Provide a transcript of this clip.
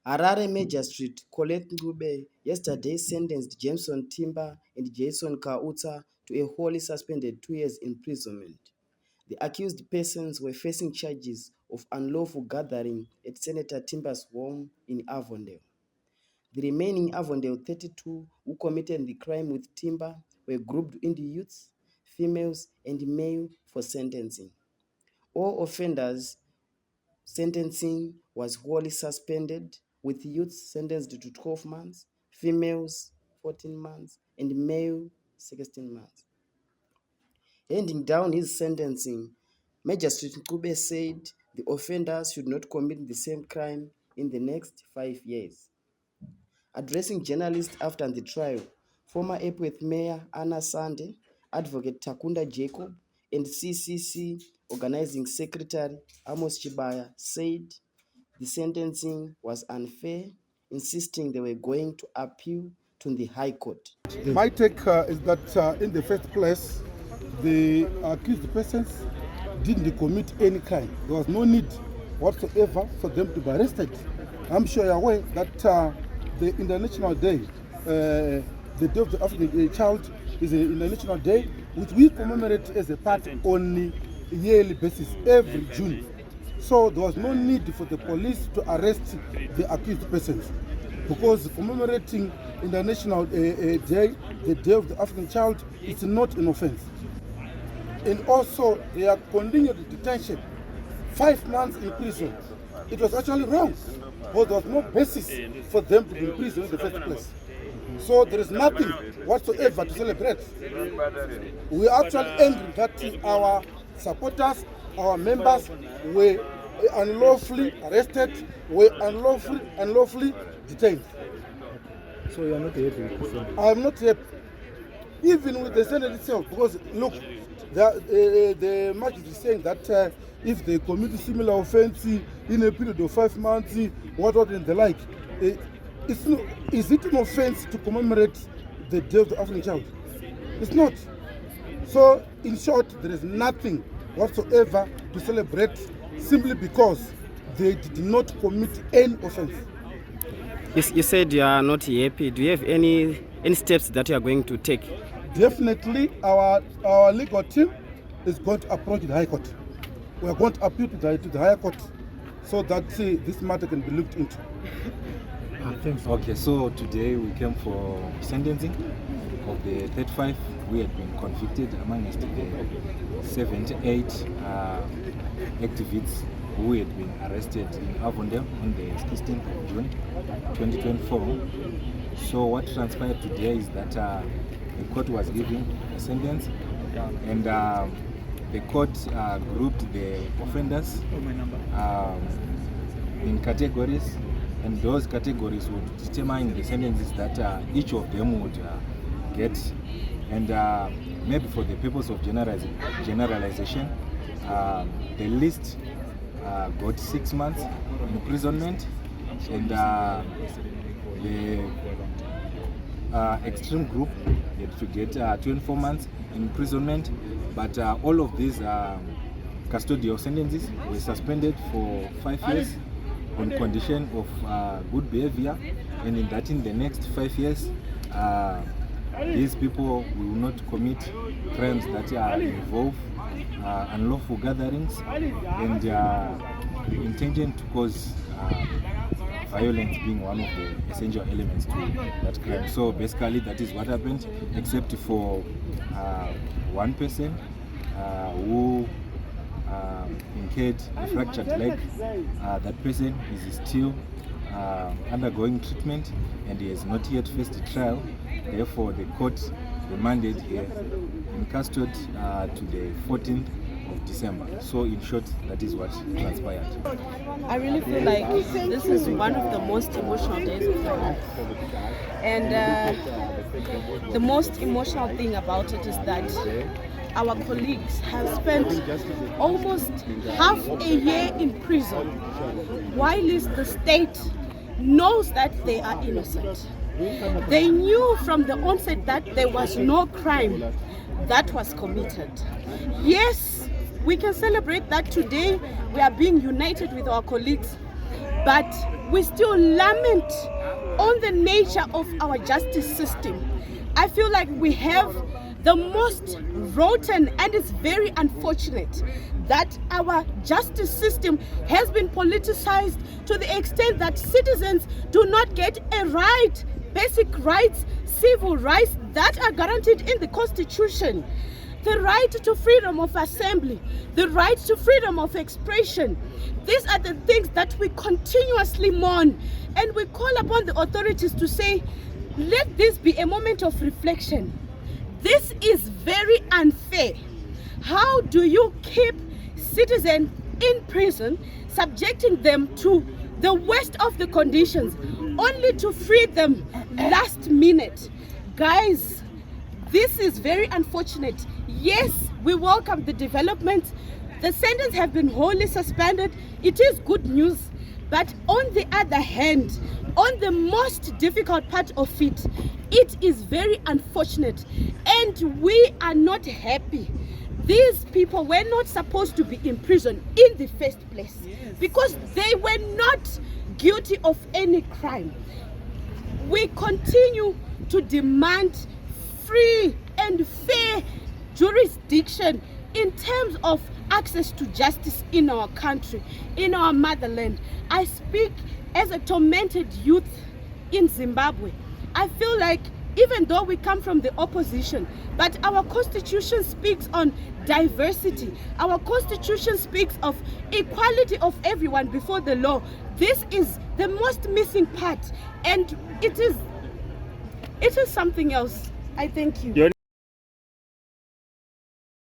Harare Magistrate Colette Ngube yesterday sentenced Jameson Timba and Jason Kauta to a wholly suspended 2 years imprisonment. The accused persons were facing charges of unlawful gathering at Senator Timba's home in Avondale. The remaining Avondale 32 who committed the crime with Timba were grouped into youths, females, and male for sentencing. All offenders' sentencing was wholly suspended, with youths sentenced to 12 months, females 14 months, and male 16 months. Handing down his sentencing, Magistrate Nkube said the offenders should not commit the same crime in the next 5 years. Addressing journalists after the trial, former Epworth Mayor Anna Sande, Advocate Takunda Jacob, and CCC Organizing Secretary Amos Chibaya said the sentencing was unfair, insisting they were going to appeal to the High Court. My take is that in the first place, the accused persons didn't commit any crime. There was no need whatsoever for them to be arrested. I'm sure you're aware that the International Day, the Day of the African Child, is an international day which we commemorate as a party on a yearly basis every June. So there was no need for the police to arrest the accused persons, because commemorating International Day, the Day of the African Child, is not an offense. And also their continued detention, 5 months in prison, it was actually wrong, because there was no basis for them to be in prison in the first place. So there is nothing whatsoever to celebrate. We are actually angry that our supporters, our members were unlawfully arrested, were unlawfully detained. So you are not happy with the sentence? I am not happy, even with the sentence itself, because look, the magistrate is saying that if they commit a similar offense in a period of 5 months, what and the like, is it an offense to commemorate the Day of the African Child? It's not. So, in short, there is nothing whatsoever to celebrate simply because they did not commit any offense. You said you are not happy. Do you have any steps that you are going to take? Definitely, our legal team is going to approach the High Court. We are going to appeal to the High Court so that this matter can be looked into. Thanks. Okay, so today we came for sentencing of the 35 who had been convicted, amongst the 78 activists who had been arrested in Avondale on the 16th of June 2024. So what transpired today is that the court was giving a sentence, and the court grouped the offenders in categories, and those categories would determine the sentences that each of them would get. And maybe for the purpose of generalization, the least got 6 months imprisonment, and the extreme group had to get 24 months imprisonment. But all of these custodial sentences were suspended for 5 years on condition of good behavior, and in the next 5 years these people will not commit crimes that involve unlawful gatherings and intention to cause violence being one of the essential elements to that crime. So basically that is what happened, except for one person who incurred a fractured leg. That person is still undergoing treatment and he has not yet faced a trial. Therefore, the court remanded here in custody to the 14th of December. So in short, that is what transpired. I really feel like this is one of the most emotional days of my life. And the most emotional thing about it is that our colleagues have spent almost half a year in prison, while the state knows that they are innocent. They knew from the onset that there was no crime that was committed. Yes, we can celebrate that today we are being united with our colleagues, but we still lament on the nature of our justice system. I feel like we have the most rotten, and it's very unfortunate that our justice system has been politicized to the extent that citizens do not get a right, basic rights, civil rights that are guaranteed in the Constitution. The right to freedom of assembly, the right to freedom of expression. These are the things that we continuously mourn, and we call upon the authorities to say, let this be a moment of reflection. This is very unfair. How do you keep citizens in prison, subjecting them to the worst of the conditions, only to free them last minute? Guys, this is very unfortunate. Yes, we welcome the development. The sentences have been wholly suspended. It is good news. But on the other hand, on the most difficult part of it, it is very unfortunate, and we are not happy. These people were not supposed to be in prison in the first place, because they were not guilty of any crime. We continue to demand free and fair jurisdiction in terms of access to justice in our country, in our motherland. I speak as a tormented youth in Zimbabwe. I feel like even though we come from the opposition, but our constitution speaks on diversity. Our constitution speaks of equality of everyone before the law. This is the most missing part, and it is something else. I thank you.